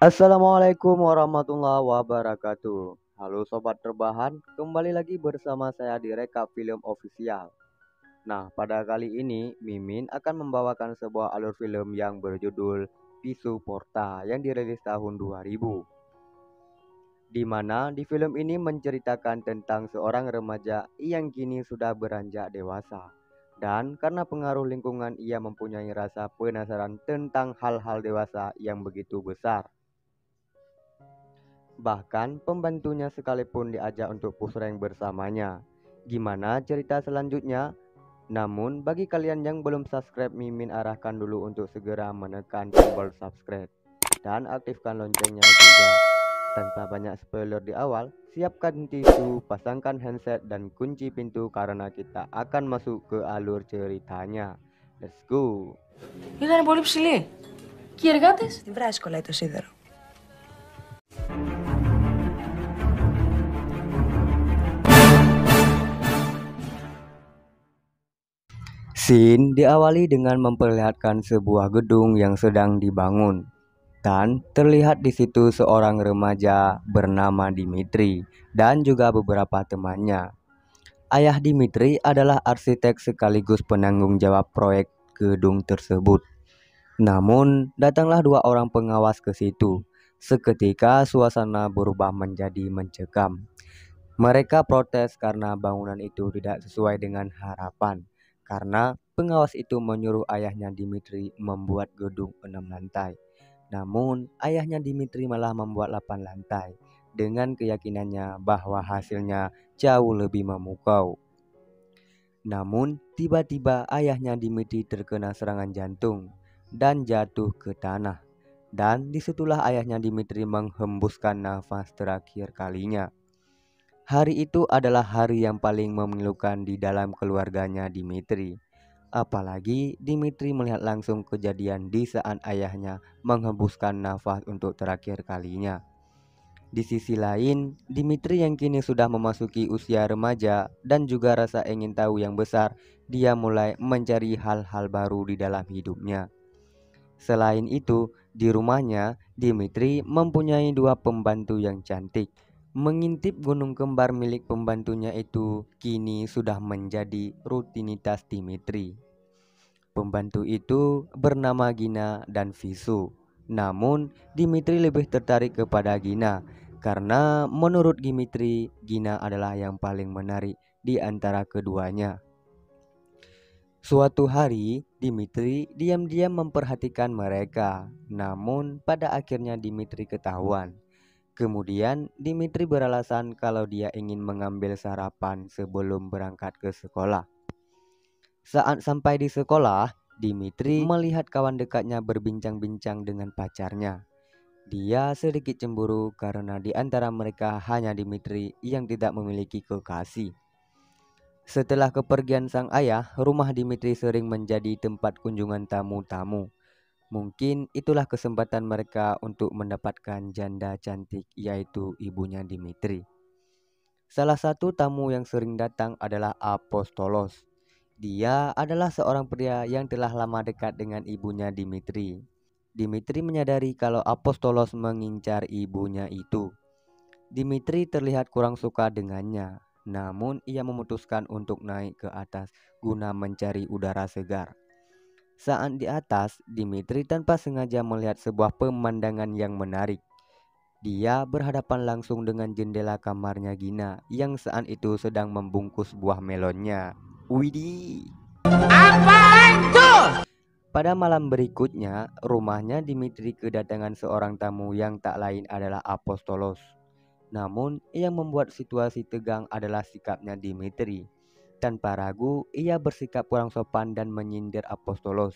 Assalamualaikum warahmatullahi wabarakatuh. Halo sobat terbahan, kembali lagi bersama saya di Rekap Film Official. Nah, pada kali ini Mimin akan membawakan sebuah alur film yang berjudul Pisu Porta yang dirilis tahun 2000. Di mana di film ini menceritakan tentang seorang remaja yang kini sudah beranjak dewasa. Dan karena pengaruh lingkungan ia mempunyai rasa penasaran tentang hal-hal dewasa yang begitu besar. Bahkan pembantunya sekalipun diajak untuk pusreng bersamanya. Gimana cerita selanjutnya? Namun bagi kalian yang belum subscribe, Mimin arahkan dulu untuk segera menekan tombol subscribe dan aktifkan loncengnya juga. Tanpa banyak spoiler di awal, siapkan tisu, pasangkan handset dan kunci pintu karena kita akan masuk ke alur ceritanya. Let's go. Ήταν πολύ ψηλή. Και οι εργάτες τη βράση κολλάει το σίδερο. Scene diawali dengan memperlihatkan sebuah gedung yang sedang dibangun. Dan terlihat di situ seorang remaja bernama Dimitri dan juga beberapa temannya. Ayah Dimitri adalah arsitek sekaligus penanggung jawab proyek gedung tersebut. Namun, datanglah dua orang pengawas ke situ. Seketika suasana berubah menjadi mencekam. Mereka protes karena bangunan itu tidak sesuai dengan harapan. Karena pengawas itu menyuruh ayahnya Dimitri membuat gedung 6 lantai. Namun, ayahnya Dimitri malah membuat 8 lantai dengan keyakinannya bahwa hasilnya jauh lebih memukau. Namun, tiba-tiba ayahnya Dimitri terkena serangan jantung dan jatuh ke tanah. Dan disitulah ayahnya Dimitri menghembuskan nafas terakhir kalinya. Hari itu adalah hari yang paling memilukan di dalam keluarganya Dimitri. Apalagi Dimitri melihat langsung kejadian di saat ayahnya menghembuskan nafas untuk terakhir kalinya. Di sisi lain, Dimitri yang kini sudah memasuki usia remaja dan juga rasa ingin tahu yang besar, dia mulai mencari hal-hal baru di dalam hidupnya. Selain itu, di rumahnya, Dimitri mempunyai dua pembantu yang cantik. Mengintip gunung kembar milik pembantunya itu kini sudah menjadi rutinitas Dimitri. Pembantu itu bernama Gina dan Visu. Namun, Dimitri lebih tertarik kepada Gina karena menurut Dimitri, Gina adalah yang paling menarik di antara keduanya. Suatu hari, Dimitri diam-diam memperhatikan mereka. Namun, pada akhirnya Dimitri ketahuan. Kemudian, Dimitri beralasan kalau dia ingin mengambil sarapan sebelum berangkat ke sekolah. Saat sampai di sekolah, Dimitri melihat kawan dekatnya berbincang-bincang dengan pacarnya. Dia sedikit cemburu karena di antara mereka hanya Dimitri yang tidak memiliki kekasih. Setelah kepergian sang ayah, rumah Dimitri sering menjadi tempat kunjungan tamu-tamu. Mungkin itulah kesempatan mereka untuk mendapatkan janda cantik, yaitu ibunya Dimitri. Salah satu tamu yang sering datang adalah Apostolos. Dia adalah seorang pria yang telah lama dekat dengan ibunya Dimitri. Dimitri menyadari kalau Apostolos mengincar ibunya itu. Dimitri terlihat kurang suka dengannya, namun ia memutuskan untuk naik ke atas guna mencari udara segar. Saat di atas, Dimitri tanpa sengaja melihat sebuah pemandangan yang menarik. Dia berhadapan langsung dengan jendela kamarnya Gina yang saat itu sedang membungkus buah melonnya. Widih. Apaan tuh? Pada malam berikutnya, rumahnya Dimitri kedatangan seorang tamu yang tak lain adalah Apostolos. Namun, yang membuat situasi tegang adalah sikapnya Dimitri. Tanpa ragu, ia bersikap kurang sopan dan menyindir Apostolos.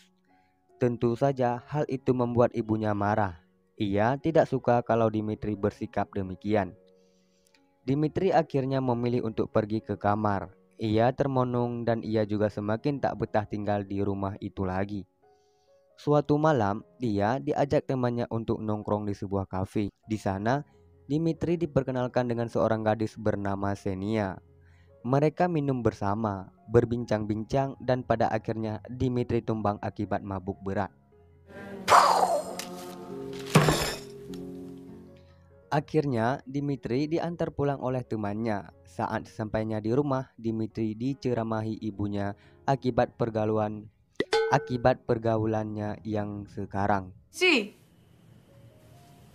Tentu saja hal itu membuat ibunya marah. Ia tidak suka kalau Dimitri bersikap demikian. Dimitri akhirnya memilih untuk pergi ke kamar. Ia termenung dan ia juga semakin tak betah tinggal di rumah itu lagi. Suatu malam, dia diajak temannya untuk nongkrong di sebuah kafe. Di sana, Dimitri diperkenalkan dengan seorang gadis bernama Xenia. Mereka minum bersama, berbincang-bincang, dan pada akhirnya Dimitri tumbang akibat mabuk berat. Akhirnya Dimitri diantar pulang oleh temannya. Saat sampainya di rumah, Dimitri diceramahi ibunya akibat pergaulannya yang sekarang. Sí.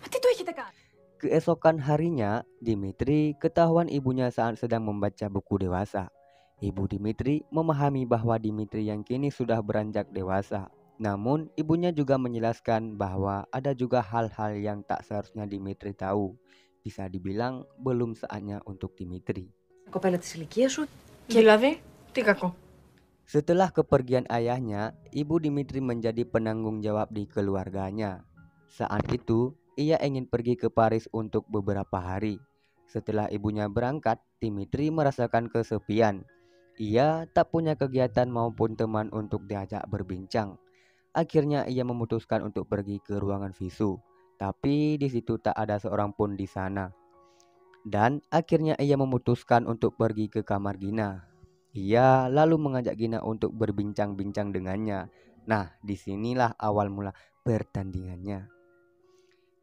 A ti tu έχετε κάνει. Keesokan harinya, Dimitri ketahuan ibunya saat sedang membaca buku dewasa. Ibu Dimitri memahami bahwa Dimitri yang kini sudah beranjak dewasa. Namun, ibunya juga menjelaskan bahwa ada juga hal-hal yang tak seharusnya Dimitri tahu. Bisa dibilang belum saatnya untuk Dimitri. Κοπέλα της ηλικίας σου. Δηλαδή, τι κακό. Setelah kepergian ayahnya, ibu Dimitri menjadi penanggung jawab di keluarganya. Saat itu, ia ingin pergi ke Paris untuk beberapa hari. Setelah ibunya berangkat, Dimitri merasakan kesepian. Ia tak punya kegiatan maupun teman untuk diajak berbincang. Akhirnya ia memutuskan untuk pergi ke ruangan visu, tapi di situ tak ada seorang pun di sana. Dan akhirnya ia memutuskan untuk pergi ke kamar Gina. Ia lalu mengajak Gina untuk berbincang-bincang dengannya. Nah, disinilah awal mula pertandingannya.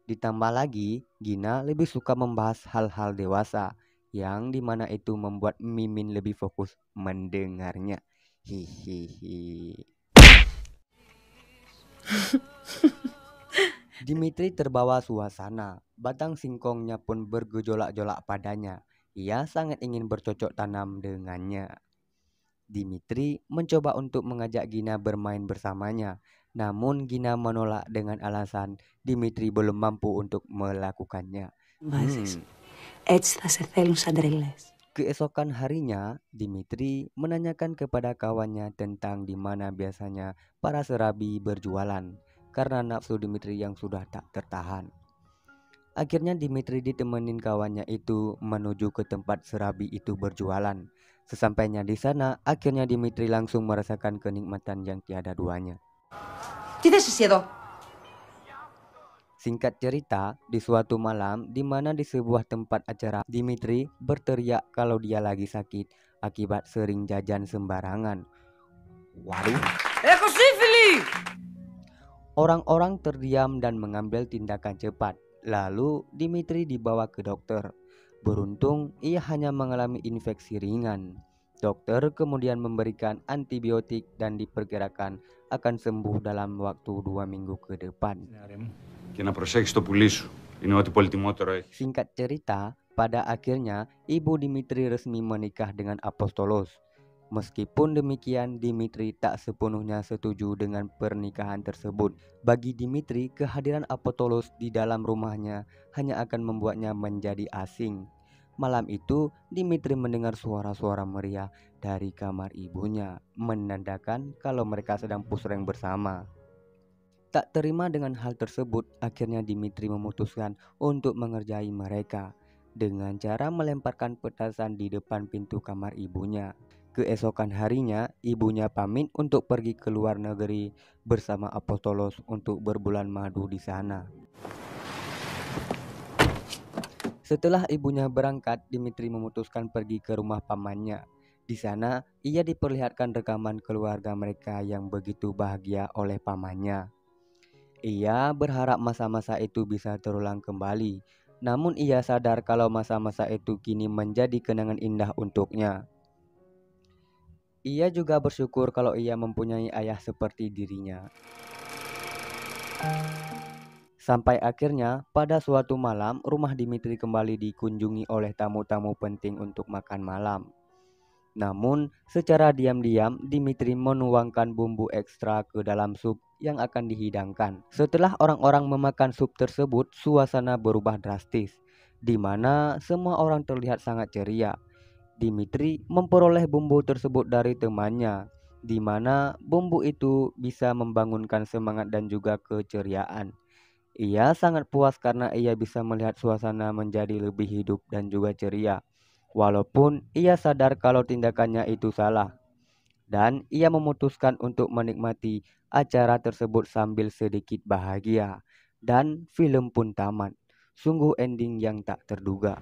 Ditambah lagi, Gina lebih suka membahas hal-hal dewasa, yang dimana itu membuat Mimin lebih fokus mendengarnya. Hihihi. Dimitri terbawa suasana, batang singkongnya pun bergejolak-jolak padanya. Ia sangat ingin bercocok tanam dengannya. Dimitri mencoba untuk mengajak Gina bermain bersamanya, namun Gina menolak dengan alasan Dimitri belum mampu untuk melakukannya. Έτσι θα σε θέλουν σαν τρελές. Keesokan harinya, Dimitri menanyakan kepada kawannya tentang di mana biasanya para serabi berjualan, karena nafsu Dimitri yang sudah tak tertahan. Akhirnya Dimitri ditemenin kawannya itu menuju ke tempat serabi itu berjualan. Sesampainya di sana, akhirnya Dimitri langsung merasakan kenikmatan yang tiada duanya. Τι θες εσύ εδώ. Singkat cerita, di suatu malam di mana di sebuah tempat acara, Dimitri berteriak kalau dia lagi sakit akibat sering jajan sembarangan. Waduh, Έχω σύφυλλη. orang-orang terdiam dan mengambil tindakan cepat. Lalu Dimitri dibawa ke dokter. Beruntung ia hanya mengalami infeksi ringan. Dokter kemudian memberikan antibiotik dan diperkirakan akan sembuh dalam waktu 2 minggu ke depan. Singkat cerita, pada akhirnya ibu Dimitri resmi menikah dengan Apostolos. Meskipun demikian, Dimitri tak sepenuhnya setuju dengan pernikahan tersebut. Bagi Dimitri, kehadiran Apostolos di dalam rumahnya hanya akan membuatnya menjadi asing. Malam itu, Dimitri mendengar suara-suara meriah dari kamar ibunya, menandakan kalau mereka sedang pusreng bersama. Tak terima dengan hal tersebut, akhirnya Dimitri memutuskan untuk mengerjai mereka dengan cara melemparkan petasan di depan pintu kamar ibunya. Keesokan harinya, ibunya pamit untuk pergi ke luar negeri bersama Apostolos untuk berbulan madu di sana. Setelah ibunya berangkat, Dimitri memutuskan pergi ke rumah pamannya. Di sana, ia diperlihatkan rekaman keluarga mereka yang begitu bahagia oleh pamannya. Ia berharap masa-masa itu bisa terulang kembali. Namun ia sadar kalau masa-masa itu kini menjadi kenangan indah untuknya. Ia juga bersyukur kalau ia mempunyai ayah seperti dirinya. Sampai akhirnya pada suatu malam, rumah Dimitri kembali dikunjungi oleh tamu-tamu penting untuk makan malam. Namun secara diam-diam Dimitri menuangkan bumbu ekstra ke dalam sup yang akan dihidangkan. Setelah orang-orang memakan sup tersebut, suasana berubah drastis, di mana semua orang terlihat sangat ceria. Dimitri memperoleh bumbu tersebut dari temannya, di mana bumbu itu bisa membangunkan semangat dan juga keceriaan. Ia sangat puas karena ia bisa melihat suasana menjadi lebih hidup dan juga ceria. Walaupun ia sadar kalau tindakannya itu salah. Dan ia memutuskan untuk menikmati acara tersebut sambil sedikit bahagia. Dan film pun tamat. Sungguh ending yang tak terduga.